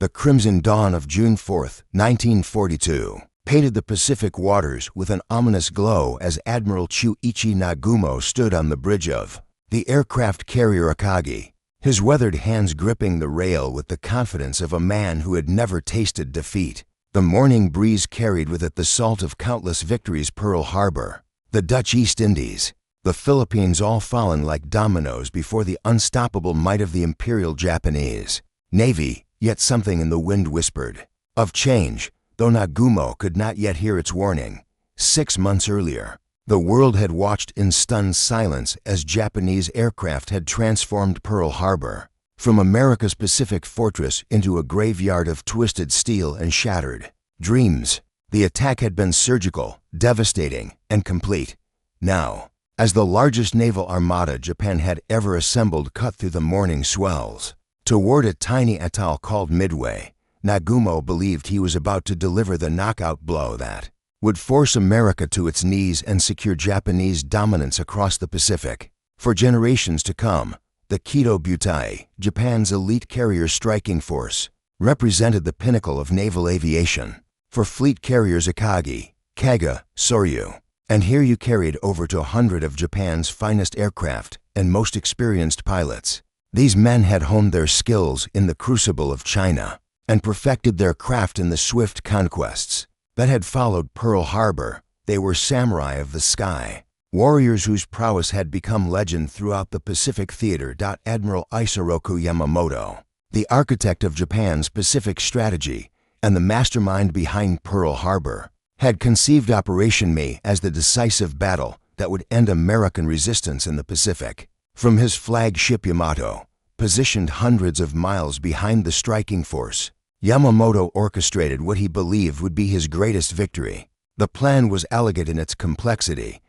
The crimson dawn of June 4, 1942, painted the Pacific waters with an ominous glow as Admiral Chuichi Nagumo stood on the bridge of the aircraft carrier Akagi, his weathered hands gripping the rail with the confidence of a man who had never tasted defeat. The morning breeze carried with it the salt of countless victories: Pearl Harbor, the Dutch East Indies, the Philippines, all fallen like dominoes before the unstoppable might of the Imperial Japanese Navy. Yet something in the wind whispered of change, though Nagumo could not yet hear its warning. 6 months earlier, the world had watched in stunned silence as Japanese aircraft had transformed Pearl Harbor from America's Pacific fortress into a graveyard of twisted steel and shattered dreams. The attack had been surgical, devastating, and complete. Now, as the largest naval armada Japan had ever assembled cut through the morning swells toward a tiny atoll called Midway, Nagumo believed he was about to deliver the knockout blow that would force America to its knees and secure Japanese dominance across the Pacific. For generations to come, the Kido Butai, Japan's elite carrier striking force, represented the pinnacle of naval aviation. For fleet carriers Akagi, Kaga, Soryu, and here you carried over to 100 of Japan's finest aircraft and most experienced pilots. These men had honed their skills in the crucible of China and perfected their craft in the swift conquests that had followed Pearl Harbor. They were samurai of the sky, warriors whose prowess had become legend throughout the Pacific theater. Admiral Isoroku Yamamoto, the architect of Japan's Pacific strategy and the mastermind behind Pearl Harbor, had conceived Operation Me as the decisive battle that would end American resistance in the Pacific. From his flagship Yamato, positioned hundreds of miles behind the striking force, Yamamoto orchestrated what he believed would be his greatest victory. The plan was elegant in its complexity: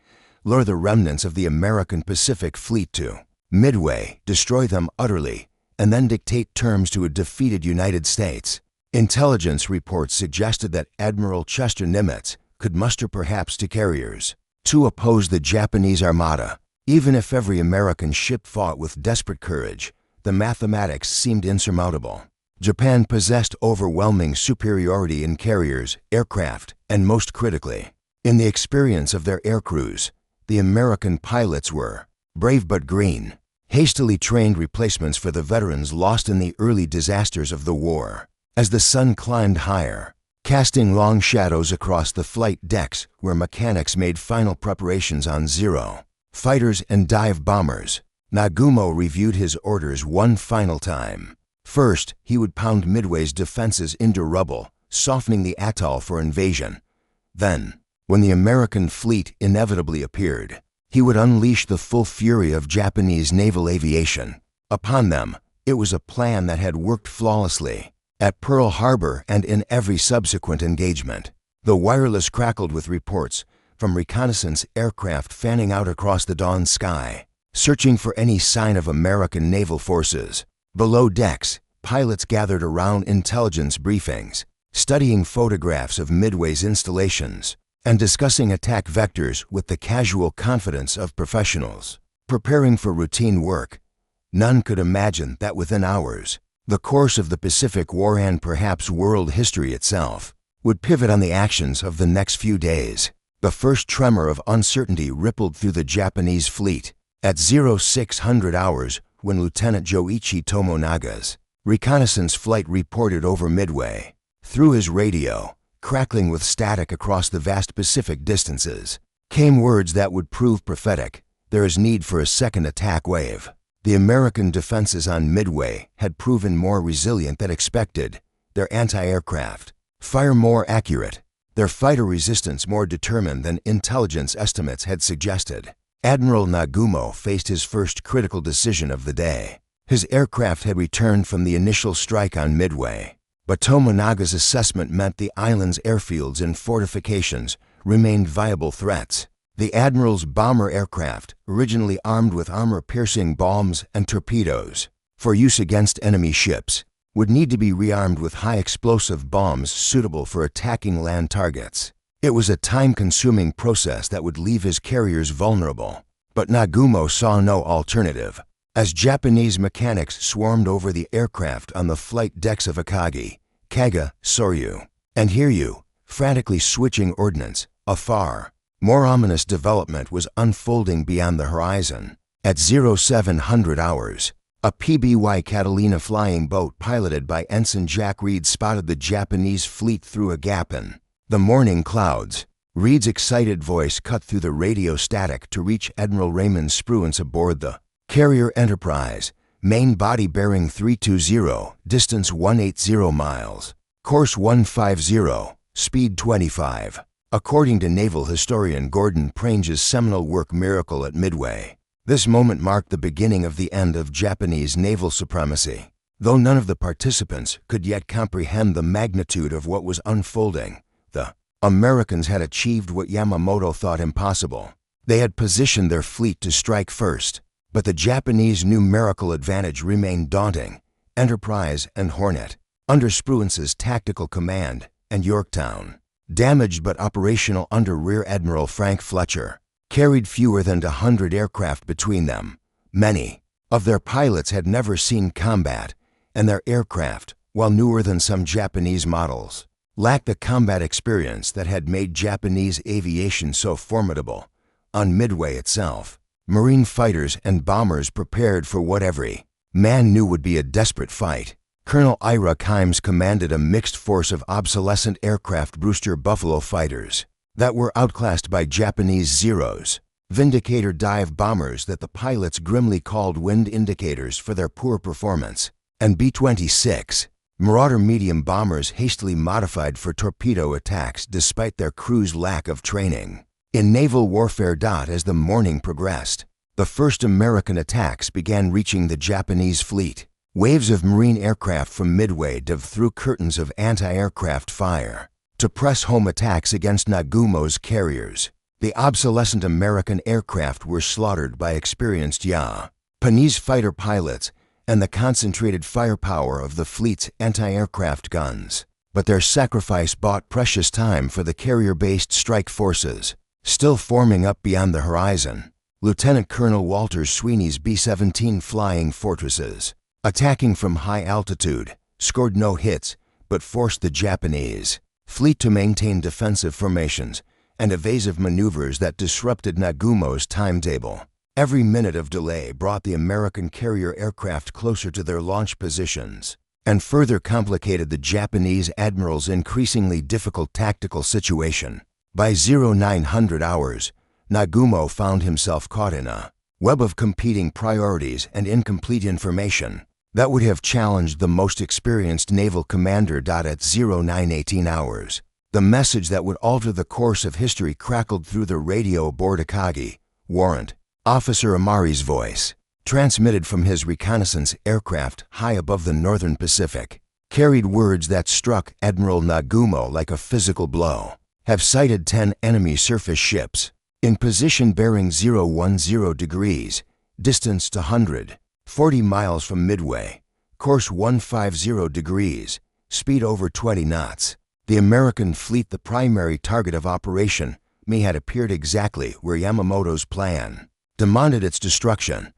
lure the remnants of the American Pacific Fleet to Midway, destroy them utterly, and then dictate terms to a defeated United States. Intelligence reports suggested that Admiral Chester Nimitz could muster perhaps 2 carriers to oppose the Japanese armada. Even if every American ship fought with desperate courage, the mathematics seemed insurmountable. Japan possessed overwhelming superiority in carriers, aircraft, and most critically, in the experience of their air crews. The American pilots were brave but green, hastily trained replacements for the veterans lost in the early disasters of the war. As the sun climbed higher, casting long shadows across the flight decks where mechanics made final preparations on Zero fighters and dive bombers, Nagumo reviewed his orders one final time. First, he would pound Midway's defenses into rubble, softening the atoll for invasion. Then, when the American fleet inevitably appeared, he would unleash the full fury of Japanese naval aviation upon them. It was a plan that had worked flawlessly at Pearl Harbor and in every subsequent engagement. The wireless crackled with reports from reconnaissance aircraft fanning out across the dawn sky, searching for any sign of American naval forces. Below decks, pilots gathered around intelligence briefings, studying photographs of Midway's installations and discussing attack vectors with the casual confidence of professionals preparing for routine work. None could imagine that within hours, the course of the Pacific War and perhaps world history itself would pivot on the actions of the next few days. The first tremor of uncertainty rippled through the Japanese fleet at 0600 hours when Lieutenant Joichi Tomonaga's reconnaissance flight reported over Midway. Through his radio, crackling with static across the vast Pacific distances, came words that would prove prophetic: there is need for a second attack wave. The American defenses on Midway had proven more resilient than expected, their anti-aircraft fire more accurate, their fighter resistance more determined than intelligence estimates had suggested. Admiral Nagumo faced his first critical decision of the day. His aircraft had returned from the initial strike on Midway, but Tomonaga's assessment meant the island's airfields and fortifications remained viable threats. The Admiral's bomber aircraft, originally armed with armor-piercing bombs and torpedoes for use against enemy ships, would need to be rearmed with high-explosive bombs suitable for attacking land targets. It was a time-consuming process that would leave his carriers vulnerable, but Nagumo saw no alternative. As Japanese mechanics swarmed over the aircraft on the flight decks of Akagi, Kaga, Soryu, and Hiryu, frantically switching ordnance, afar. More ominous development was unfolding beyond the horizon. At 0700 hours, a PBY Catalina flying boat piloted by Ensign Jack Reed spotted the Japanese fleet through a gap in the morning clouds. Reed's excited voice cut through the radio static to reach Admiral Raymond Spruance aboard the carrier Enterprise, main body bearing 320, distance 180 miles, course 150, speed 25. According to naval historian Gordon Prange's seminal work Miracle at Midway, this moment marked the beginning of the end of Japanese naval supremacy. Though none of the participants could yet comprehend the magnitude of what was unfolding, the Americans had achieved what Yamamoto thought impossible. They had positioned their fleet to strike first, but the Japanese numerical advantage remained daunting. Enterprise and Hornet, under Spruance's tactical command, and Yorktown, damaged but operational under Rear Admiral Frank Fletcher, carried fewer than 100 aircraft between them. Many of their pilots had never seen combat, and their aircraft, while newer than some Japanese models, lacked the combat experience that had made Japanese aviation so formidable. On Midway itself, Marine fighters and bombers prepared for what every man knew would be a desperate fight. Colonel Ira Kimes commanded a mixed force of obsolescent aircraft Brewster Buffalo fighters that were outclassed by Japanese Zeros, Vindicator dive bombers that the pilots grimly called wind indicators for their poor performance, and B-26, Marauder medium bombers hastily modified for torpedo attacks despite their crew's lack of training. In naval warfare. As the morning progressed, the first American attacks began reaching the Japanese fleet. Waves of Marine aircraft from Midway dove through curtains of anti-aircraft fire to press home attacks against Nagumo's carriers. The obsolescent American aircraft were slaughtered by experienced Japanese fighter pilots and the concentrated firepower of the fleet's anti-aircraft guns. But their sacrifice bought precious time for the carrier-based strike forces, still forming up beyond the horizon. Lieutenant Colonel Walter Sweeney's B-17 Flying Fortresses, attacking from high altitude, scored no hits, but forced the Japanese fleet to maintain defensive formations and evasive maneuvers that disrupted Nagumo's timetable. Every minute of delay brought the American carrier aircraft closer to their launch positions and further complicated the Japanese admiral's increasingly difficult tactical situation. By 0900 hours, Nagumo found himself caught in a web of competing priorities and incomplete information that would have challenged the most experienced naval commander. At 0918 hours, the message that would alter the course of history crackled through the radio aboard Akagi. Warrant. Officer Amari's voice, transmitted from his reconnaissance aircraft high above the northern Pacific, carried words that struck Admiral Nagumo like a physical blow. Have sighted 10 enemy surface ships, in position bearing 010 degrees, distance to 140 miles from Midway, course 150 degrees, speed over 20 knots. The American fleet, the primary target of operation, had appeared exactly where Yamamoto's plan demanded its destruction,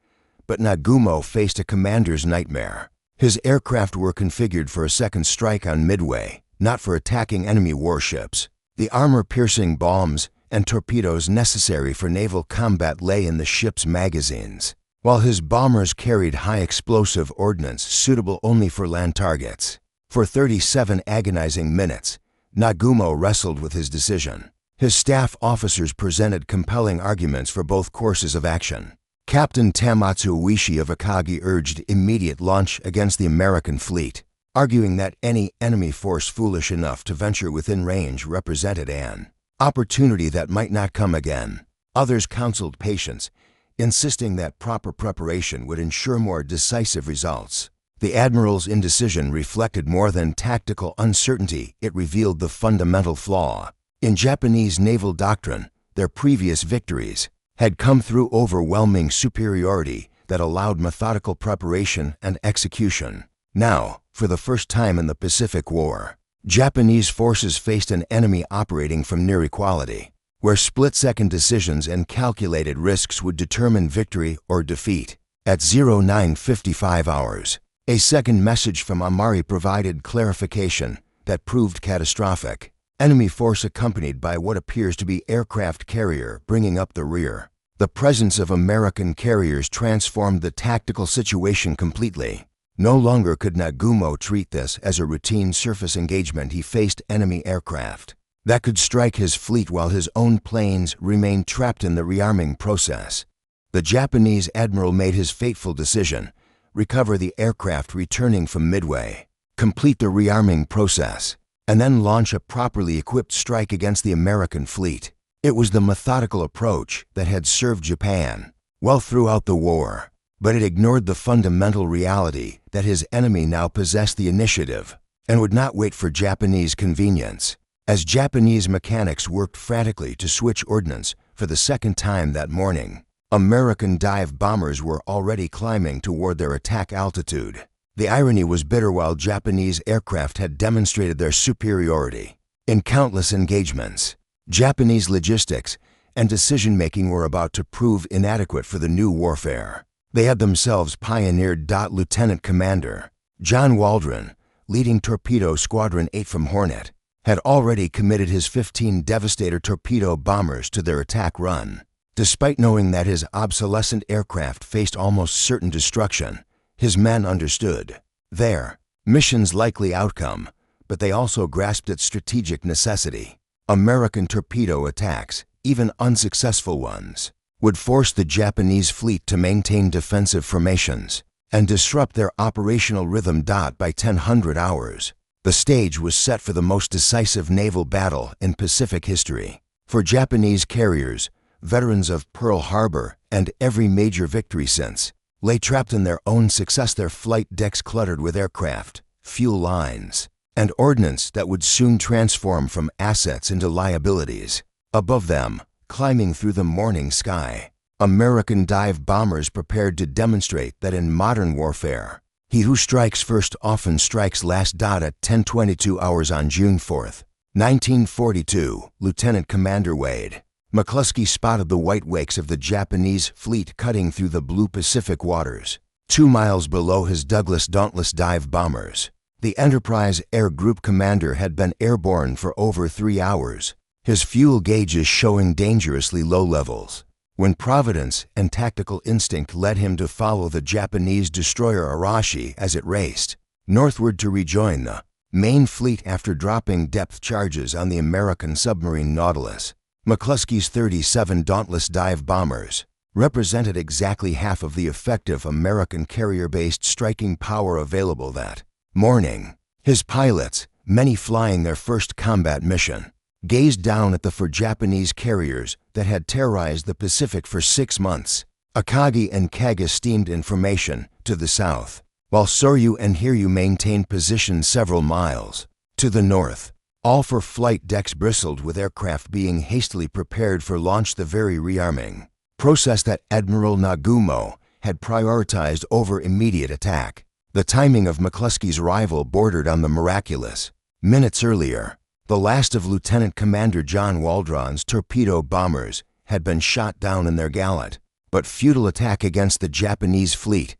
but Nagumo faced a commander's nightmare. His aircraft were configured for a second strike on Midway, not for attacking enemy warships. The armor-piercing bombs and torpedoes necessary for naval combat lay in the ship's magazines, while his bombers carried high-explosive ordnance suitable only for land targets. For 37 agonizing minutes, Nagumo wrestled with his decision. His staff officers presented compelling arguments for both courses of action. Captain Tamatsu Uishi of Akagi urged immediate launch against the American fleet, arguing that any enemy force foolish enough to venture within range represented an opportunity that might not come again. Others counseled patience, insisting that proper preparation would ensure more decisive results. The Admiral's indecision reflected more than tactical uncertainty. It revealed the fundamental flaw in Japanese naval doctrine. Their previous victories had come through overwhelming superiority that allowed methodical preparation and execution. Now, for the first time in the Pacific War, Japanese forces faced an enemy operating from near equality, where split-second decisions and calculated risks would determine victory or defeat. At 0955 hours, a second message from Amari provided clarification. that proved catastrophic. Enemy force accompanied by what appears to be aircraft carrier bringing up the rear. The presence of American carriers transformed the tactical situation completely. No longer could Nagumo treat this as a routine surface engagement. He faced enemy aircraft that could strike his fleet while his own planes remained trapped in the rearming process. The Japanese admiral made his fateful decision: recover the aircraft returning from Midway, complete the rearming process, and then launch a properly equipped strike against the American fleet. It was the methodical approach that had served Japan well throughout the war, but it ignored the fundamental reality that his enemy now possessed the initiative and would not wait for Japanese convenience. As Japanese mechanics worked frantically to switch ordnance for the second time that morning, American dive bombers were already climbing toward their attack altitude. The irony was bitter. While Japanese aircraft had demonstrated their superiority in countless engagements, Japanese logistics and decision-making were about to prove inadequate for the new warfare they had themselves pioneered. Lieutenant Commander John Waldron, leading Torpedo Squadron 8 from Hornet, had already committed his 15 Devastator torpedo bombers to their attack run. Despite knowing that his obsolescent aircraft faced almost certain destruction, his men understood their mission's likely outcome, but they also grasped its strategic necessity. American torpedo attacks, even unsuccessful ones, would force the Japanese fleet to maintain defensive formations and disrupt their operational rhythm. By 1000 hours, the stage was set for the most decisive naval battle in Pacific history. For Japanese carriers, veterans of Pearl Harbor and every major victory since, lay trapped in their own success, their flight decks cluttered with aircraft, fuel lines, and ordnance that would soon transform from assets into liabilities. Above them, climbing through the morning sky, American dive bombers prepared to demonstrate that in modern warfare, he who strikes first often strikes last. At 10:22 hours on June 4, 1942, Lieutenant Commander Wade McCluskey spotted the white wakes of the Japanese fleet cutting through the blue Pacific waters, 2 miles below his Douglas Dauntless dive bombers. The Enterprise Air Group commander had been airborne for over 3 hours, his fuel gauges showing dangerously low levels, when providence and tactical instinct led him to follow the Japanese destroyer Arashi as it raced northward to rejoin the main fleet after dropping depth charges on the American submarine Nautilus. McCluskey's 37 Dauntless dive bombers represented exactly half of the effective American carrier-based striking power available that morning. His pilots, many flying their first combat mission, gazed down at the four Japanese carriers that had terrorized the Pacific for 6 months. Akagi and Kaga steamed in formation to the south, while Soryu and Hiryu maintained positions several miles to the north. All 4 flight decks bristled with aircraft being hastily prepared for launch, the very rearming process that Admiral Nagumo had prioritized over immediate attack. The timing of McCluskey's arrival bordered on the miraculous. Minutes earlier, the last of Lieutenant Commander John Waldron's torpedo bombers had been shot down in their gallant but futile attack against the Japanese fleet.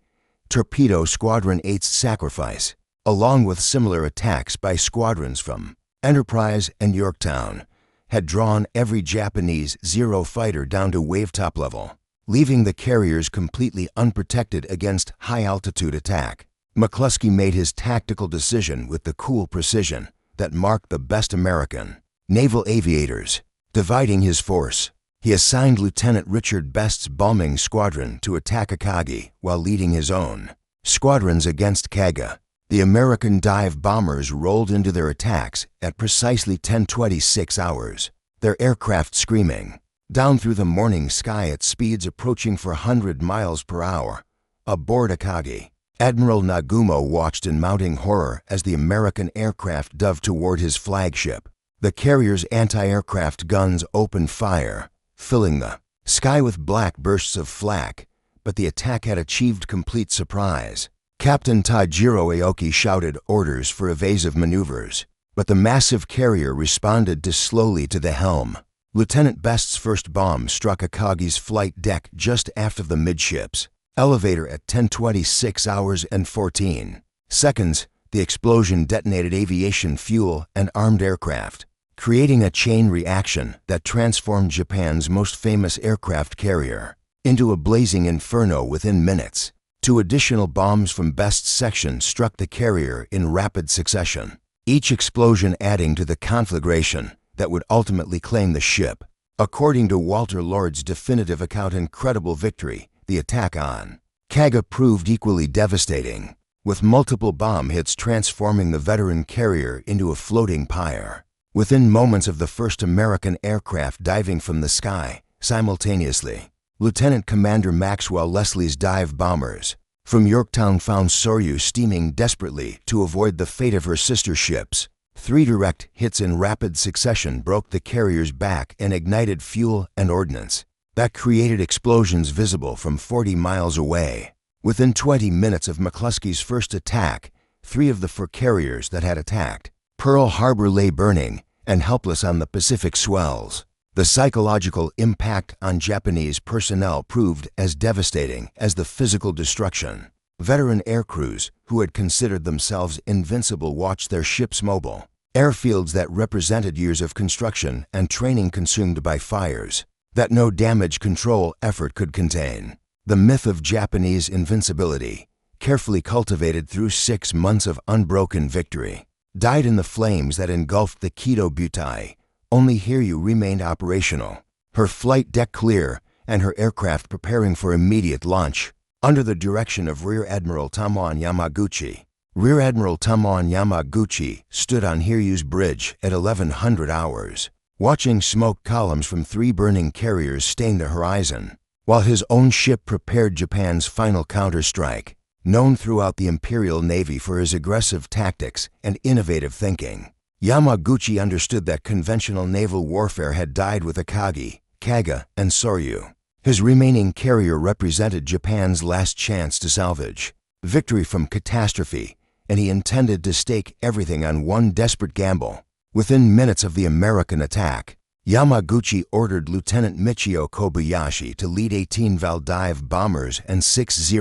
Torpedo Squadron 8's sacrifice, along with similar attacks by squadrons from Enterprise and Yorktown, had drawn every Japanese Zero fighter down to wavetop level, leaving the carriers completely unprotected against high-altitude attack. McCluskey made his tactical decision with the cool precision that marked the best American naval aviators. Dividing his force, he assigned Lieutenant Richard Best's bombing squadron to attack Akagi while leading his own squadrons against Kaga. The American dive bombers rolled into their attacks at precisely 10:26 hours, their aircraft screaming down through the morning sky at speeds approaching 400 miles per hour. Aboard Akagi, Admiral Nagumo watched in mounting horror as the American aircraft dove toward his flagship. The carrier's anti-aircraft guns opened fire, filling the sky with black bursts of flak, but the attack had achieved complete surprise. Captain Tajiro Aoki shouted orders for evasive maneuvers, but the massive carrier responded slowly to the helm. Lieutenant Best's first bomb struck Akagi's flight deck just after the midships elevator at 10:26 hours and 14 seconds. The explosion detonated aviation fuel and armed aircraft, creating a chain reaction that transformed Japan's most famous aircraft carrier into a blazing inferno within minutes. 2 additional bombs from Best's section struck the carrier in rapid succession, each explosion adding to the conflagration that would ultimately claim the ship. According to Walter Lord's definitive account, Incredible Victory, the attack on Kaga proved equally devastating, with multiple bomb hits transforming the veteran carrier into a floating pyre. Within moments of the first American aircraft diving from the sky, simultaneously, Lieutenant Commander Maxwell Leslie's dive bombers from Yorktown found Soryu steaming desperately to avoid the fate of her sister ships. 3 direct hits in rapid succession broke the carrier's back and ignited fuel and ordnance that created explosions visible from 40 miles away. Within 20 minutes of McCluskey's first attack, 3 of the 4 carriers that had attacked Pearl Harbor lay burning and helpless on the Pacific swells. The psychological impact on Japanese personnel proved as devastating as the physical destruction. Veteran aircrews who had considered themselves invincible watched their ships mobile, airfields that represented years of construction and training consumed by fires that no damage control effort could contain. The myth of Japanese invincibility, carefully cultivated through 6 months of unbroken victory, died in the flames that engulfed the Kido Butai. Only Hiryu remained operational, her flight deck clear and her aircraft preparing for immediate launch. Under the direction of Rear Admiral Tamon Yamaguchi, Rear Admiral Tamon Yamaguchi stood on Hiryu's bridge at 1100 hours, watching smoke columns from 3 burning carriers stain the horizon, while his own ship prepared Japan's final counterstrike. Known throughout the Imperial Navy for his aggressive tactics and innovative thinking, Yamaguchi understood that conventional naval warfare had died with Akagi, Kaga, and Soryu. His remaining carrier represented Japan's last chance to salvage victory from catastrophe, and he intended to stake everything on one desperate gamble. Within minutes of the American attack, Yamaguchi ordered Lieutenant Michio Kobayashi to lead 18 Valdive bombers and 60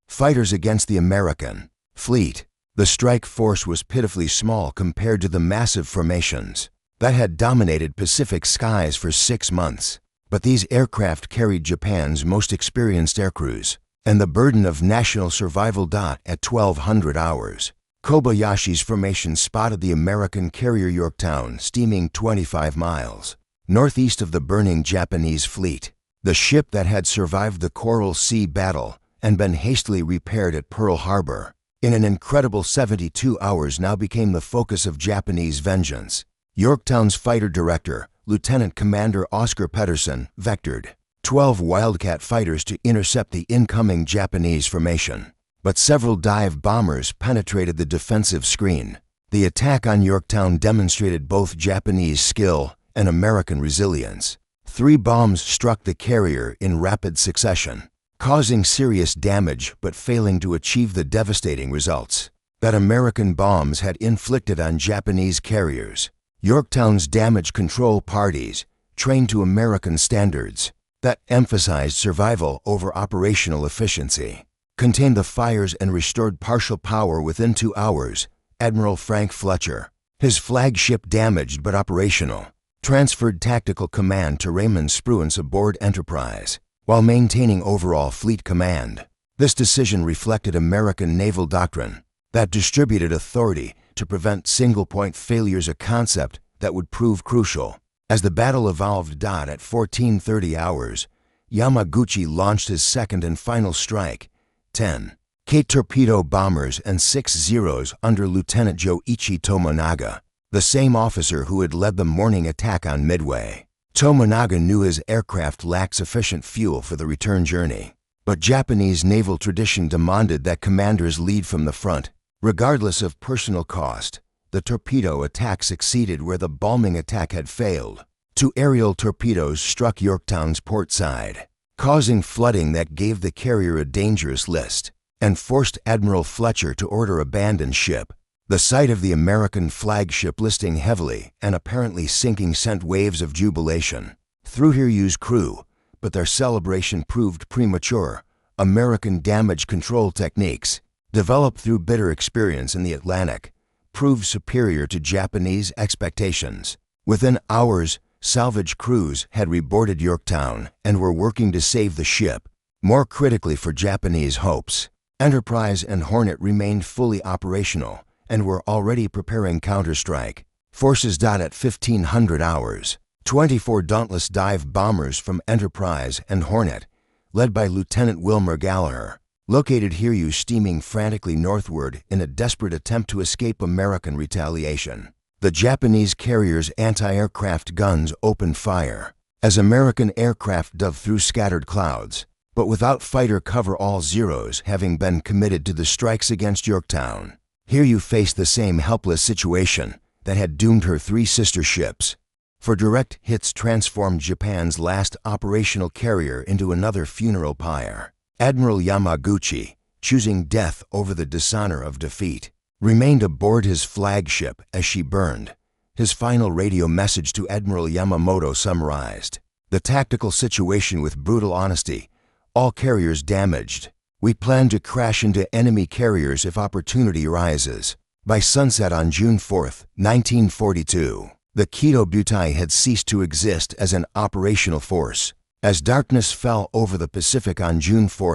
fighters against the American fleet. The strike force was pitifully small compared to the massive formations that had dominated Pacific skies for 6 months. But these aircraft carried Japan's most experienced aircrews and the burden of national survival. At 1200 hours, Kobayashi's formation spotted the American carrier Yorktown steaming 25 miles northeast of the burning Japanese fleet. The ship that had survived the Coral Sea battle and been hastily repaired at Pearl Harbor in an incredible 72 hours now became the focus of Japanese vengeance. Yorktown's fighter director, Lieutenant Commander Oscar Pedersen, vectored 12 Wildcat fighters to intercept the incoming Japanese formation, but several dive bombers penetrated the defensive screen. The attack on Yorktown demonstrated both Japanese skill and American resilience. 3 bombs struck the carrier in rapid succession, causing serious damage but failing to achieve the devastating results that American bombs had inflicted on Japanese carriers. Yorktown's damage control parties, trained to American standards that emphasized survival over operational efficiency, contained the fires and restored partial power within 2 hours. Admiral Frank Fletcher, his flagship damaged but operational, transferred tactical command to Raymond Spruance aboard Enterprise, while maintaining overall fleet command. This decision reflected American naval doctrine that distributed authority to prevent single-point failures, a concept that would prove crucial. As the battle evolved. At 1430 hours, Yamaguchi launched his second and final strike, 10 K torpedo bombers and 6 Zeros under Lieutenant Joichi Tomonaga, the same officer who had led the morning attack on Midway. Tomonaga knew his aircraft lacked sufficient fuel for the return journey, but Japanese naval tradition demanded that commanders lead from the front. Regardless of personal cost, the torpedo attack succeeded where the bombing attack had failed. 2 aerial torpedoes struck Yorktown's port side, causing flooding that gave the carrier a dangerous list and forced Admiral Fletcher to order abandon ship. The sight of the American flagship listing heavily and apparently sinking sent waves of jubilation through Hiryu's crew, but their celebration proved premature. American damage control techniques developed through bitter experience in the Atlantic, proved superior to Japanese expectations. Within hours, salvage crews had reboarded Yorktown and were working to save the ship. More critically for Japanese hopes, Enterprise and Hornet remained fully operational and were already preparing counterstrike. Forces. At 1500 hours, 24 Dauntless dive bombers from Enterprise and Hornet, led by Lieutenant Wilmer Gallagher, located Hiryu steaming frantically northward in a desperate attempt to escape American retaliation. The Japanese carrier's anti-aircraft guns opened fire as American aircraft dove through scattered clouds, but without fighter cover, all Zeros having been committed to the strikes against Yorktown. Hiryu faced the same helpless situation that had doomed her 3 sister ships. For direct hits transformed Japan's last operational carrier into another funeral pyre. Admiral Yamaguchi, choosing death over the dishonor of defeat, remained aboard his flagship as she burned. His final radio message to Admiral Yamamoto summarized the tactical situation with brutal honesty. All carriers damaged. We plan to crash into enemy carriers if opportunity arises. By sunset on June 4, 1942, the Kido Butai had ceased to exist as an operational force. As darkness fell over the Pacific on June 4,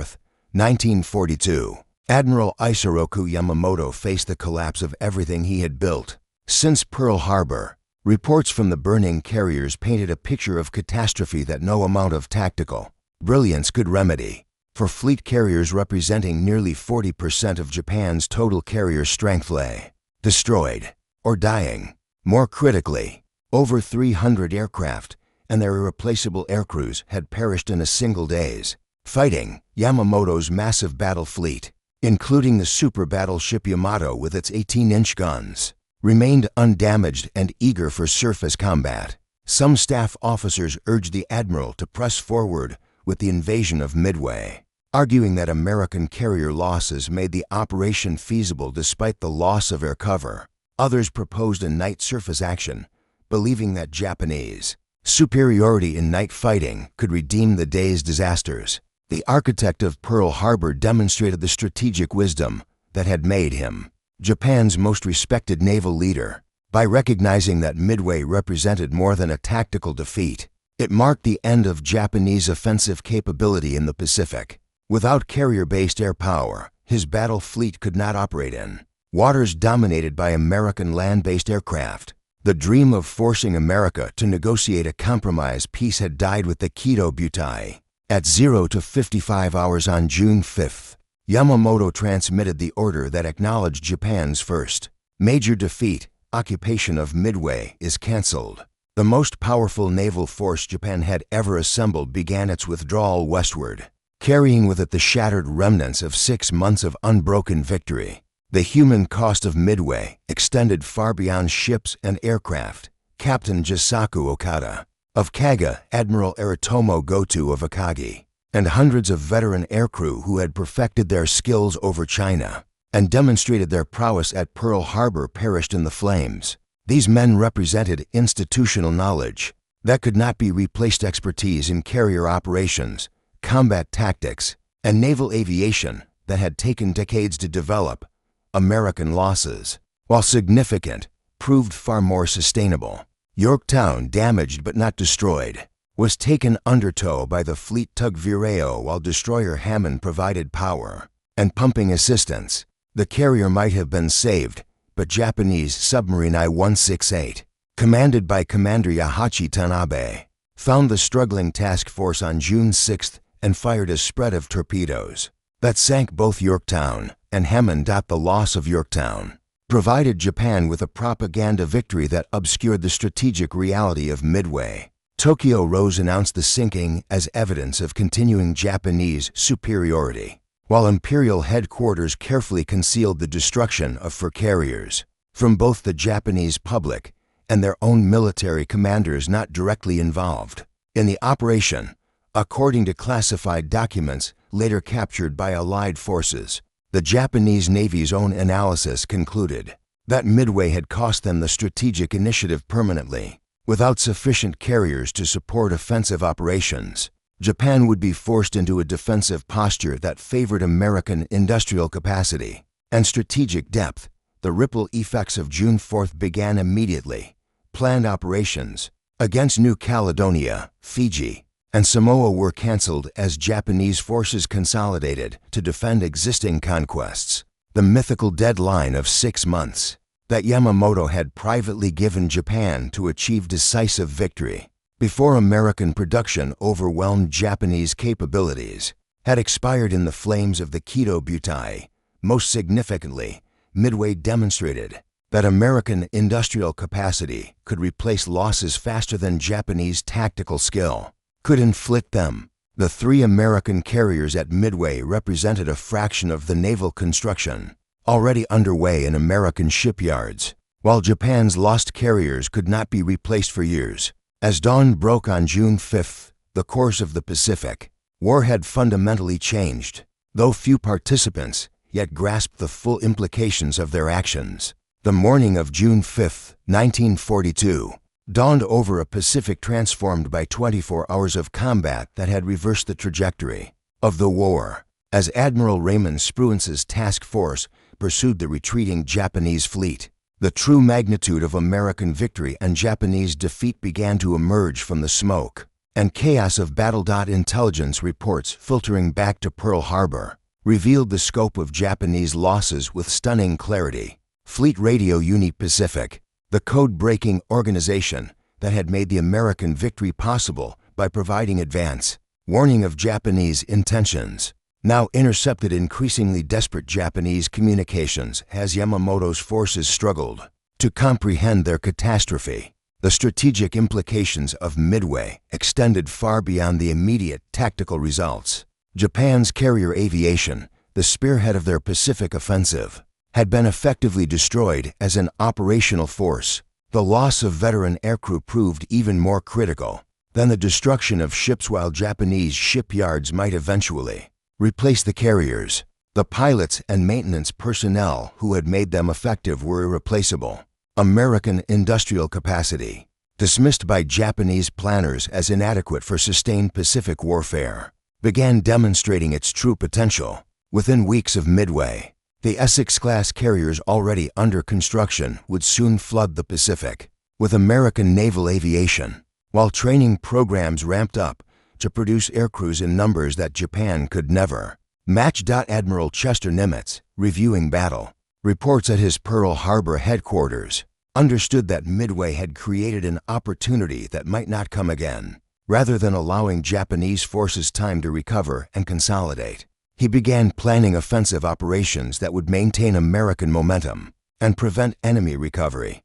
1942, Admiral Isoroku Yamamoto faced the collapse of everything he had built. Since Pearl Harbor, reports from the burning carriers painted a picture of catastrophe that no amount of tactical brilliance could remedy. For fleet carriers representing nearly 40% of Japan's total carrier strength lay destroyed or dying. More critically, over 300 aircraft and their irreplaceable aircrews had perished in a single day's fighting. Yamamoto's massive battle fleet, including the super battleship Yamato with its 18-inch guns, remained undamaged and eager for surface combat. Some staff officers urged the admiral to press forward with the invasion of Midway, arguing that American carrier losses made the operation feasible despite the loss of air cover. Others proposed a night surface action, believing that Japanese superiority in night fighting could redeem the day's disasters. The architect of Pearl Harbor demonstrated the strategic wisdom that had made him Japan's most respected naval leader. By recognizing that Midway represented more than a tactical defeat, it marked the end of Japanese offensive capability in the Pacific. Without carrier-based air power, his battle fleet could not operate in waters dominated by American land-based aircraft. The dream of forcing America to negotiate a compromise peace had died with the Kido Butai. At 0 to 55 hours on June 5th, Yamamoto transmitted the order that acknowledged Japan's first major defeat. Occupation of Midway is cancelled. The most powerful naval force Japan had ever assembled began its withdrawal westward, carrying with it the shattered remnants of 6 months of unbroken victory. The human cost of Midway extended far beyond ships and aircraft. Captain Jisaku Okada of Kaga, Admiral Aritomo Goto of Akagi, and hundreds of veteran aircrew who had perfected their skills over China and demonstrated their prowess at Pearl Harbor perished in the flames. These men represented institutional knowledge that could not be replaced, expertise in carrier operations, combat tactics, and naval aviation that had taken decades to develop. American losses, while significant, proved far more sustainable. Yorktown, damaged but not destroyed, was taken under tow by the fleet tug Vireo while destroyer Hammond provided power and pumping assistance. The carrier might have been saved, but Japanese submarine I-168, commanded by Commander Yahachi Tanabe, found the struggling task force on June 6th and fired a spread of torpedoes that sank both Yorktown and Hammond. The loss of Yorktown provided Japan with a propaganda victory that obscured the strategic reality of Midway. Tokyo Rose announced the sinking as evidence of continuing Japanese superiority, while Imperial headquarters carefully concealed the destruction of fur carriers from both the Japanese public and their own military commanders not directly involved in the operation. According to classified documents later captured by Allied forces, the Japanese Navy's own analysis concluded that Midway had cost them the strategic initiative permanently. Without sufficient carriers to support offensive operations, Japan would be forced into a defensive posture that favored American industrial capacity. and strategic depth. The ripple effects of June 4th began immediately. Planned operations against New Caledonia, Fiji, and Samoa were cancelled as Japanese forces consolidated to defend existing conquests. The mythical deadline of 6 months that Yamamoto had privately given Japan to achieve decisive victory before American production overwhelmed Japanese capabilities had expired in the flames of the Kido Butai. Most significantly, Midway demonstrated that American industrial capacity could replace losses faster than Japanese tactical skill could inflict them. The 3 American carriers at Midway represented a fraction of the naval construction already underway in American shipyards, while Japan's lost carriers could not be replaced for years. As dawn broke on June 5th, the course of the Pacific War had fundamentally changed, though few participants yet grasped the full implications of their actions. The morning of June 5, 1942, dawned over a Pacific transformed by 24 hours of combat that had reversed the trajectory of the war. As Admiral Raymond Spruance's task force pursued the retreating Japanese fleet, the true magnitude of American victory and Japanese defeat began to emerge from the smoke and chaos of battle. Intelligence reports filtering back to Pearl Harbor revealed the scope of Japanese losses with stunning clarity. Fleet Radio Uni-Pacific, the code-breaking organization that had made the American victory possible by providing advance warning of Japanese intentions, now intercepted increasingly desperate Japanese communications as Yamamoto's forces struggled to comprehend their catastrophe. The strategic implications of Midway extended far beyond the immediate tactical results. Japan's carrier aviation, the spearhead of their Pacific offensive, had been effectively destroyed as an operational force. The loss of veteran aircrew proved even more critical than the destruction of ships, while Japanese shipyards might eventually replace the carriers. The pilots and maintenance personnel who had made them effective were irreplaceable. American industrial capacity, dismissed by Japanese planners as inadequate for sustained Pacific warfare, began demonstrating its true potential. Within weeks of Midway, the Essex-class carriers already under construction would soon flood the Pacific with American naval aviation, while training programs ramped up to produce aircrews in numbers that Japan could never match. Admiral Chester Nimitz, reviewing battle reports at his Pearl Harbor headquarters, understood that Midway had created an opportunity that might not come again. Rather than allowing Japanese forces time to recover and consolidate, he began planning offensive operations that would maintain American momentum and prevent enemy recovery.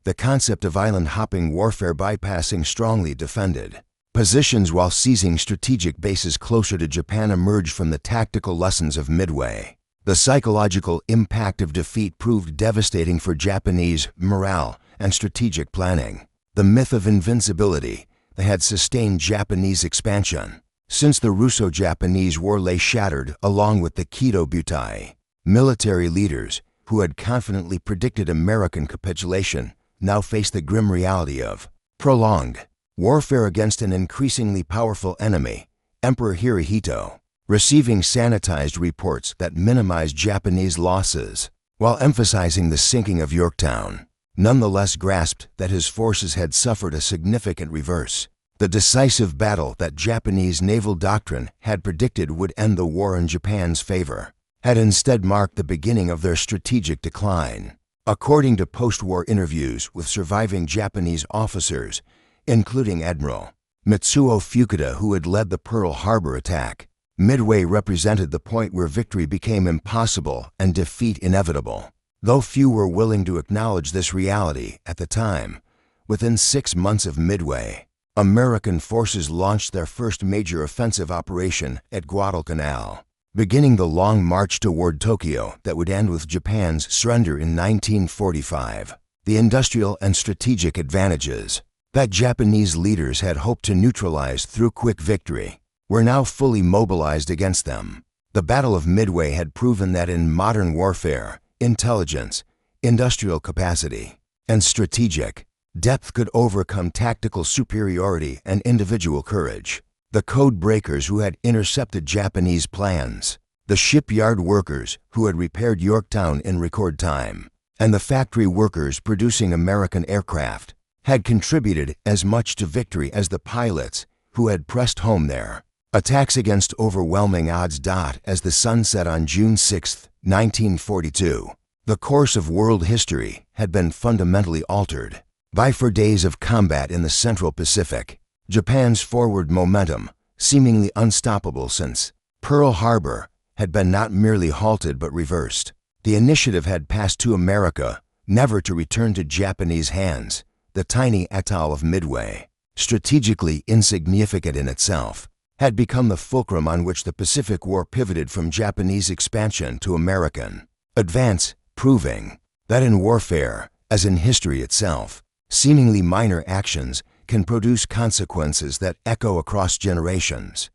The concept of island-hopping warfare, bypassing strongly defended positions while seizing strategic bases closer to Japan, emerged from the tactical lessons of Midway. The psychological impact of defeat proved devastating for Japanese morale and strategic planning. The myth of invincibility that had sustained Japanese expansion since the Russo-Japanese War lay shattered along with the Kido Butai. Military leaders who had confidently predicted American capitulation now faced the grim reality of prolonged warfare against an increasingly powerful enemy. Emperor Hirohito, receiving sanitized reports that minimized Japanese losses while emphasizing the sinking of Yorktown, nonetheless grasped that his forces had suffered a significant reverse. The decisive battle that Japanese naval doctrine had predicted would end the war in Japan's favor had instead marked the beginning of their strategic decline. According to post-war interviews with surviving Japanese officers, including Admiral Mitsuo Fukuda, who had led the Pearl Harbor attack, Midway represented the point where victory became impossible and defeat inevitable. Though few were willing to acknowledge this reality at the time, within 6 months of Midway, American forces launched their first major offensive operation at Guadalcanal, beginning the long march toward Tokyo that would end with Japan's surrender in 1945. The industrial and strategic advantages that Japanese leaders had hoped to neutralize through quick victory were now fully mobilized against them. The Battle of Midway had proven that in modern warfare, intelligence, industrial capacity, and strategic depth could overcome tactical superiority and individual courage. The code breakers who had intercepted Japanese plans the shipyard workers who had repaired Yorktown in record time, and the factory workers producing American aircraft had contributed as much to victory as the pilots who had pressed home there. Attacks against overwhelming odds. As the sun set on June 6, 1942, the course of world history had been fundamentally altered. By 4 days of combat in the Central Pacific, Japan's forward momentum, seemingly unstoppable since Pearl Harbor, had been not merely halted but reversed. The initiative had passed to America, never to return to Japanese hands. The tiny atoll of Midway, strategically insignificant in itself, had become the fulcrum on which the Pacific War pivoted from Japanese expansion to American advance, proving that in warfare, as in history itself, seemingly minor actions can produce consequences that echo across generations.